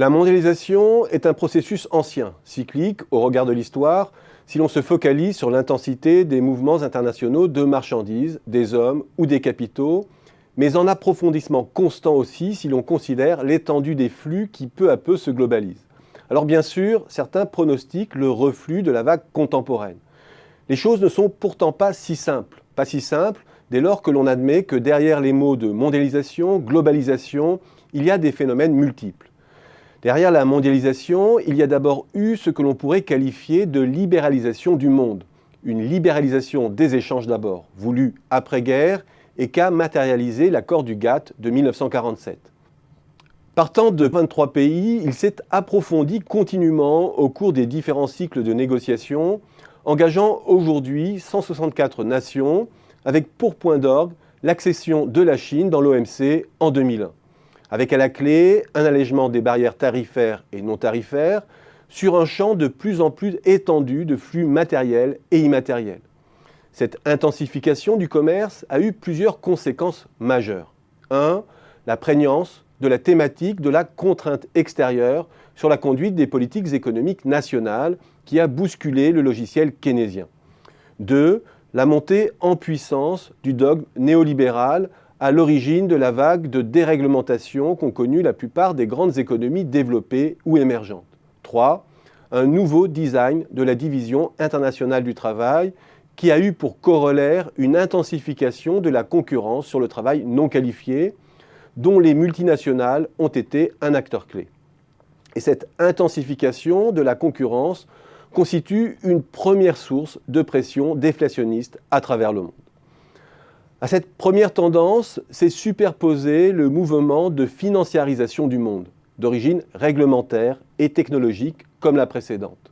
La mondialisation est un processus ancien, cyclique au regard de l'histoire, si l'on se focalise sur l'intensité des mouvements internationaux de marchandises, des hommes ou des capitaux, mais en approfondissement constant aussi si l'on considère l'étendue des flux qui peu à peu se globalisent. Alors bien sûr, certains pronostiquent le reflux de la vague contemporaine. Les choses ne sont pourtant pas si simples dès lors que l'on admet que derrière les mots de mondialisation, globalisation, il y a des phénomènes multiples. Derrière la mondialisation, il y a d'abord eu ce que l'on pourrait qualifier de libéralisation du monde. Une libéralisation des échanges d'abord, voulue après-guerre et qu'a matérialisé l'accord du GATT de 1947. Partant de 23 pays, il s'est approfondi continuellement au cours des différents cycles de négociations, engageant aujourd'hui 164 nations, avec pour point d'orgue l'accession de la Chine dans l'OMC en 2001. Avec à la clé un allègement des barrières tarifaires et non tarifaires sur un champ de plus en plus étendu de flux matériels et immatériels. Cette intensification du commerce a eu plusieurs conséquences majeures. 1. La prégnance de la thématique de la contrainte extérieure sur la conduite des politiques économiques nationales qui a bousculé le logiciel keynésien. 2. La montée en puissance du dogme néolibéral à l'origine de la vague de déréglementation qu'ont connue la plupart des grandes économies développées ou émergentes. 3. Un nouveau design de la division internationale du travail qui a eu pour corollaire une intensification de la concurrence sur le travail non qualifié, dont les multinationales ont été un acteur clé. Et cette intensification de la concurrence constitue une première source de pression déflationniste à travers le monde. À cette première tendance s'est superposé le mouvement de financiarisation du monde, d'origine réglementaire et technologique comme la précédente.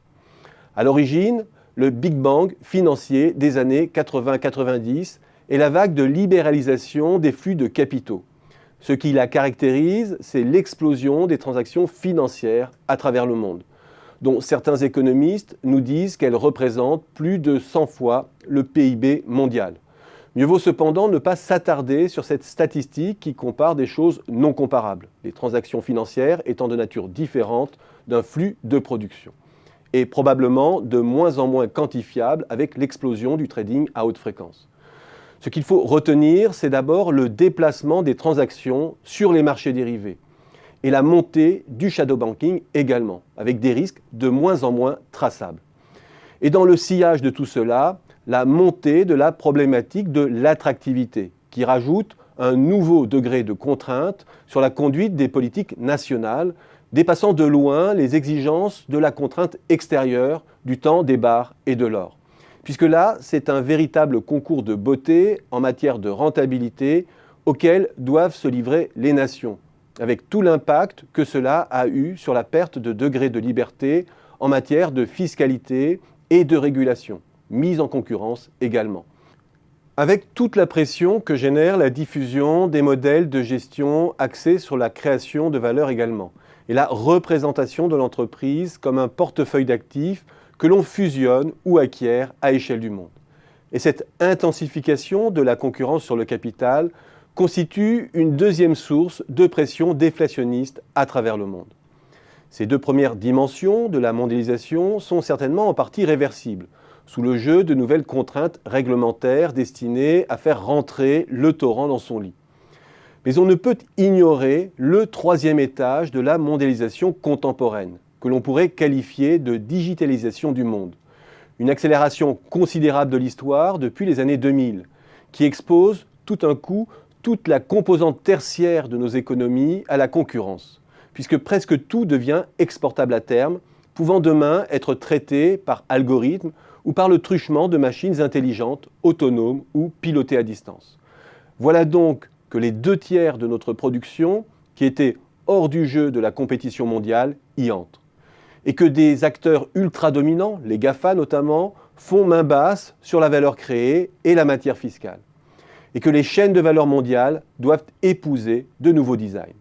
À l'origine, le Big Bang financier des années 80-90 et la vague de libéralisation des flux de capitaux. Ce qui la caractérise, c'est l'explosion des transactions financières à travers le monde, dont certains économistes nous disent qu'elles représentent plus de 100 fois le PIB mondial. Mieux vaut cependant ne pas s'attarder sur cette statistique qui compare des choses non comparables, les transactions financières étant de nature différente d'un flux de production, et probablement de moins en moins quantifiables avec l'explosion du trading à haute fréquence. Ce qu'il faut retenir, c'est d'abord le déplacement des transactions sur les marchés dérivés, et la montée du shadow banking également, avec des risques de moins en moins traçables. Et dans le sillage de tout cela, la montée de la problématique de l'attractivité, qui rajoute un nouveau degré de contrainte sur la conduite des politiques nationales, dépassant de loin les exigences de la contrainte extérieure du temps des bars et de l'or. Puisque là, c'est un véritable concours de beauté en matière de rentabilité auquel doivent se livrer les nations, avec tout l'impact que cela a eu sur la perte de degré de liberté en matière de fiscalité et de régulation, mise en concurrence également. Avec toute la pression que génère la diffusion des modèles de gestion axés sur la création de valeur également, et la représentation de l'entreprise comme un portefeuille d'actifs que l'on fusionne ou acquiert à échelle du monde. Et cette intensification de la concurrence sur le capital constitue une deuxième source de pression déflationniste à travers le monde. Ces deux premières dimensions de la mondialisation sont certainement en partie réversibles, sous le jeu de nouvelles contraintes réglementaires destinées à faire rentrer le torrent dans son lit. Mais on ne peut ignorer le troisième étage de la mondialisation contemporaine, que l'on pourrait qualifier de digitalisation du monde. Une accélération considérable de l'histoire depuis les années 2000, qui expose tout un coup toute la composante tertiaire de nos économies à la concurrence, puisque presque tout devient exportable à terme, pouvant demain être traité par algorithme ou par le truchement de machines intelligentes, autonomes ou pilotées à distance. Voilà donc que les 2/3 de notre production, qui étaient hors du jeu de la compétition mondiale, y entrent. Et que des acteurs ultra-dominants, les GAFA notamment, font main basse sur la valeur créée et la matière fiscale. Et que les chaînes de valeur mondiales doivent épouser de nouveaux designs.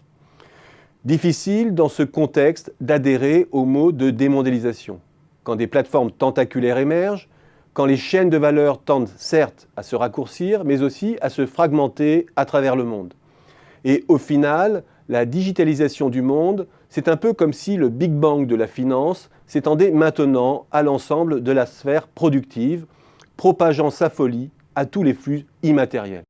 Difficile dans ce contexte d'adhérer au mot de démondialisation, quand des plateformes tentaculaires émergent, quand les chaînes de valeur tendent certes à se raccourcir, mais aussi à se fragmenter à travers le monde. Et au final, la digitalisation du monde C'est un peu comme si le Big Bang de la finance s'étendait maintenant à l'ensemble de la sphère productive, propageant sa folie à tous les flux immatériels.